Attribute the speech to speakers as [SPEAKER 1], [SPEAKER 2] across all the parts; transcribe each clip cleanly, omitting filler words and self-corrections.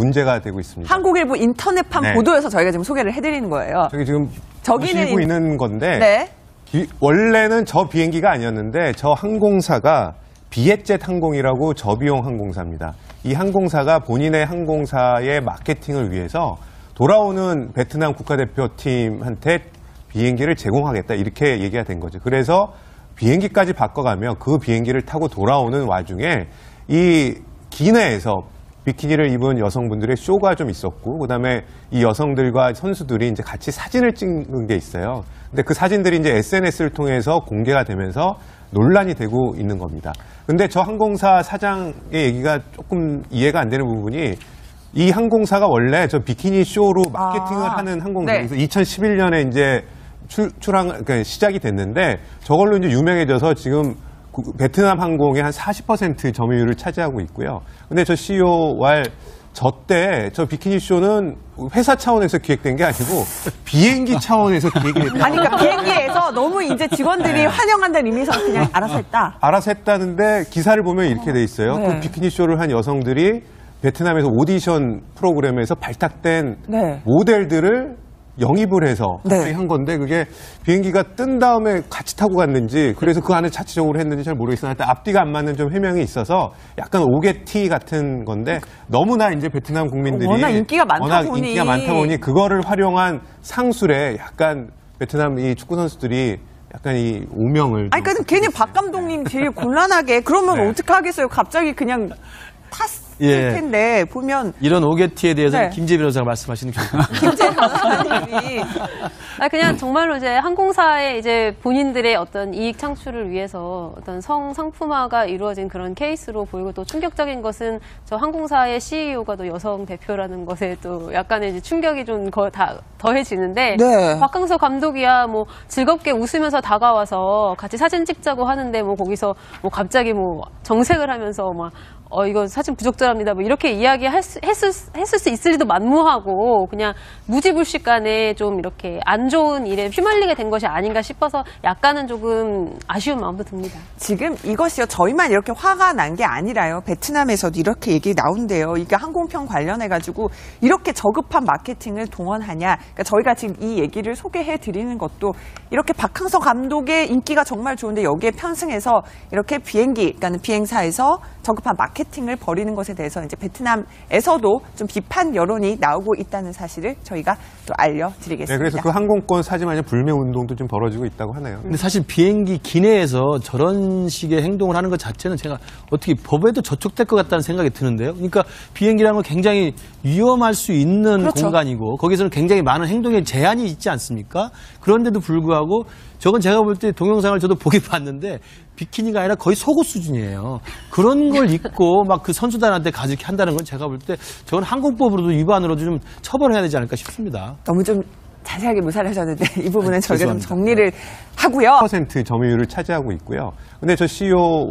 [SPEAKER 1] 문제가 되고 있습니다.
[SPEAKER 2] 한국일보 인터넷판
[SPEAKER 1] 네.
[SPEAKER 2] 보도여서 저희가 지금 소개를 해드리는 거예요.
[SPEAKER 1] 저기 지금
[SPEAKER 2] 저기는
[SPEAKER 1] 보시고 있는 건데
[SPEAKER 2] 네.
[SPEAKER 1] 원래는 저 비행기가 아니었는데 저 항공사가 비엣젯 항공이라고 저비용 항공사입니다. 이 항공사가 본인의 항공사의 마케팅을 위해서 돌아오는 베트남 국가대표팀한테 비행기를 제공하겠다 이렇게 얘기가 된 거죠. 그래서 비행기까지 바꿔가며 그 비행기를 타고 돌아오는 와중에 이 기내에서 비키니를 입은 여성분들의 쇼가 좀 있었고, 그다음에 이 여성들과 선수들이 이제 같이 사진을 찍는 게 있어요. 근데 그 사진들이 이제 SNS를 통해서 공개가 되면서 논란이 되고 있는 겁니다. 근데 저 항공사 사장의 얘기가 조금 이해가 안 되는 부분이 이 항공사가 원래 저 비키니 쇼로 마케팅을 하는 항공사에서 2011년에 이제 그러니까 시작이 됐는데 저걸로 이제 유명해져서 지금 베트남 항공의 한 40% 점유율을 차지하고 있고요. 근데 저 CEO 저 비키니 쇼는 회사 차원에서 기획된 게 아니고 비행기 차원에서 기획이 됐다.
[SPEAKER 2] 아니, 그러니까 비행기에서 너무 이제 직원들이 환영한다는 의미에서 그냥 알아서 했다.
[SPEAKER 1] 알아서 했다는데 기사를 보면 이렇게 돼 있어요. 그 비키니 쇼를 한 여성들이 베트남에서 오디션 프로그램에서 발탁된 모델들을 영입을 해서 한 건데 그게 비행기가 뜬 다음에 같이 타고 갔는지 그래서 그 안에 자체적으로 했는지 잘 모르겠으나 하여튼 앞뒤가 안 맞는 좀 해명이 있어서 약간 오게티 같은 건데 너무나 이제 베트남 국민들이
[SPEAKER 2] 워낙 인기가 많다
[SPEAKER 1] 보니 그거를 활용한 상술에 약간 베트남 이 축구 선수들이 약간 이 오명을
[SPEAKER 2] 아니 그러니까 괜히 박 감독님 되게 곤란하게 그러면 어떻게 하겠어요? 갑자기 그냥 탔을 텐데 보면
[SPEAKER 3] 이런 오게티에 대해서 김재 변호사가 말씀하시는 게
[SPEAKER 2] 김재 변호사님이
[SPEAKER 4] 그냥 정말로 이제 항공사의 이제 본인들의 어떤 이익 창출을 위해서 어떤 성상품화가 이루어진 그런 케이스로 보이고 또 충격적인 것은 저 항공사의 CEO가 또 여성 대표라는 것에 또 약간의 이제 충격이 좀 다 더해지는데 박항서 감독이야 뭐 즐겁게 웃으면서 다가와서 같이 사진 찍자고 하는데 뭐 거기서 뭐 갑자기 뭐 정색을 하면서 막 이거 사진 부적절합니다. 뭐 이렇게 했을 수 있을 리도 만무하고 그냥 무지불식간에 좀 이렇게 안 좋은 일에 휘말리게 된 것이 아닌가 싶어서 약간은 조금 아쉬운 마음도 듭니다.
[SPEAKER 2] 지금 이것이요. 저희만 이렇게 화가 난 게 아니라요. 베트남에서도 이렇게 얘기 나온대요. 이게 항공편 관련해가지고 이렇게 저급한 마케팅을 동원하냐. 그러니까 저희가 지금 이 얘기를 소개해 드리는 것도 이렇게 박항서 감독의 인기가 정말 좋은데 여기에 편승해서 이렇게 그러니까 비행사에서 저급한 마케팅을 벌이는 것에 대해서 이제 베트남에서도 좀 비판 여론이 나오고 있다는 사실을 저희가 또 알려드리겠습니다.
[SPEAKER 1] 네, 그래서 그 항공권 사지마냐 불매 운동도 좀 벌어지고 있다고 하네요.
[SPEAKER 3] 근데 사실 비행기 기내에서 저런 식의 행동을 하는 것 자체는 제가 어떻게 법에도 저촉될 것 같다는 생각이 드는데요. 그러니까 비행기라는 건 굉장히 위험할 수 있는 공간이고 거기서는 굉장히 많은 행동에 제한이 있지 않습니까? 그런데도 불구하고 저건 제가 볼 때 동영상을 저도 보긴 봤는데 비키니가 아니라 거의 속옷 수준이에요. 그런 걸 입고 막 그 선수단한테 가지게 한다는 건 제가 볼 때 저건 항공법으로도 위반으로도 좀 처벌해야 되지 않을까 싶습니다.
[SPEAKER 2] 너무 좀 자세하게 묘사를 하셨는데 이 부분은 저희가 좀 정리를 하고요.
[SPEAKER 1] 10% 점유율을 차지하고 있고요. 근데 저 CEO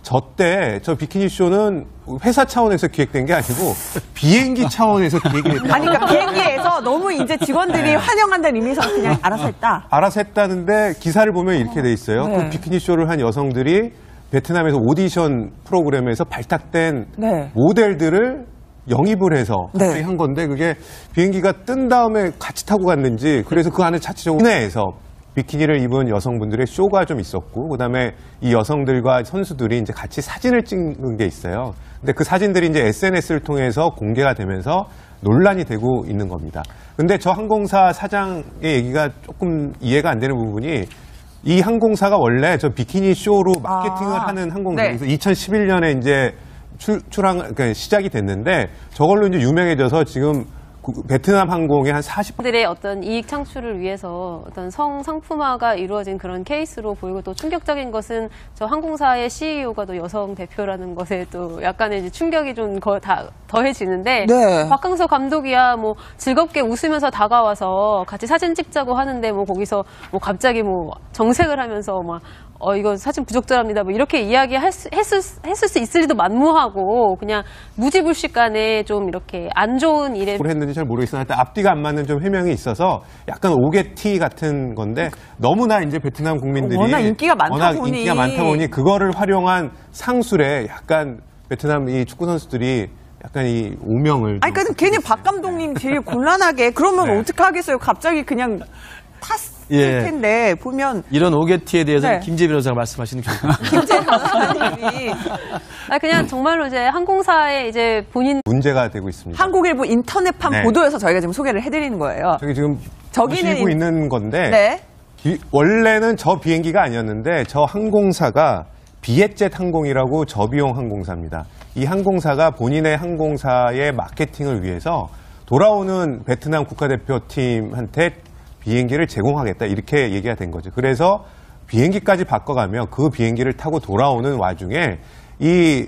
[SPEAKER 1] 저 비키니 쇼는 회사 차원에서 기획된 게 아니고 비행기 차원에서 기획이 됐다.
[SPEAKER 2] 아니 그러니까 비행기에서 너무 이제 직원들이 환영한다는 의미에서 그냥 알아서 했다.
[SPEAKER 1] 알아서 했다는데 기사를 보면 이렇게 돼 있어요. 그 비키니 쇼를 한 여성들이 베트남에서 오디션 프로그램에서 발탁된 모델들을 영입을 해서 한 건데 그게 비행기가 뜬 다음에 같이 타고 갔는지 그래서 그 안에 자체적으로 기내에서 비키니를 입은 여성분들의 쇼가 좀 있었고 그다음에 이 여성들과 선수들이 이제 같이 사진을 찍는 게 있어요. 근데 그 사진들이 이제 SNS를 통해서 공개가 되면서 논란이 되고 있는 겁니다. 근데 저 항공사 사장의 얘기가 조금 이해가 안 되는 부분이 이 항공사가 원래 저 비키니 쇼로 마케팅을 하는 항공사에서 2011년에 이제 그러니까 시작이 됐는데 저걸로 이제 유명해져서 지금 베트남 항공의 한
[SPEAKER 4] 40%들의 어떤 이익 창출을 위해서 어떤 성상품화가 이루어진 그런 케이스로 보이고 또 충격적인 것은 저 항공사의 CEO가 또 여성 대표라는 것에 또 약간의 이제 충격이 좀 다 더해지는데 박항서 감독이야 뭐 즐겁게 웃으면서 다가와서 같이 사진 찍자고 하는데 뭐 거기서 뭐 갑자기 뭐 정색을 하면서 막 이거 사진 부적절합니다. 뭐 이렇게 했을 수 있을 리도 만무하고 그냥 무지불식간에 좀 이렇게 안 좋은 일에
[SPEAKER 1] 했는지 잘 모르겠으나 하여튼 앞뒤가 안 맞는 좀 해명이 있어서 약간 오게티 같은 건데 너무나 이제 베트남 국민들이
[SPEAKER 2] 워낙 인기가 많다 보니
[SPEAKER 1] 그거를 활용한 상술에 약간 베트남 이 축구 선수들이 약간 이 오명을.
[SPEAKER 2] 아니, 그러니까 괜히 박 감독님 되게 곤란하게 그러면
[SPEAKER 1] 네.
[SPEAKER 2] 어떻게 하겠어요? 갑자기 그냥 탔을 텐데 보면
[SPEAKER 3] 이런 오게티에 대해서는
[SPEAKER 2] 네.
[SPEAKER 3] 김재 변호사가 말씀하시는 게 좋을 것 같아요.
[SPEAKER 2] 김재 변호사님이
[SPEAKER 4] 그냥 정말로 이제 항공사의 이제 본인
[SPEAKER 1] 문제가 되고 있습니다.
[SPEAKER 2] 한국일보 인터넷판
[SPEAKER 1] 네.
[SPEAKER 2] 보도에서 저희가 지금 소개를 해드리는 거예요.
[SPEAKER 1] 저기 지금
[SPEAKER 2] 저기는
[SPEAKER 1] 보시고 있는 건데
[SPEAKER 2] 네.
[SPEAKER 1] 원래는 저 비행기가 아니었는데 저 항공사가 비엣젯 항공이라고 저비용 항공사입니다. 이 항공사가 본인의 항공사의 마케팅을 위해서 돌아오는 베트남 국가대표팀한테 비행기를 제공하겠다 이렇게 얘기가 된 거죠. 그래서 비행기까지 바꿔가며 그 비행기를 타고 돌아오는 와중에 이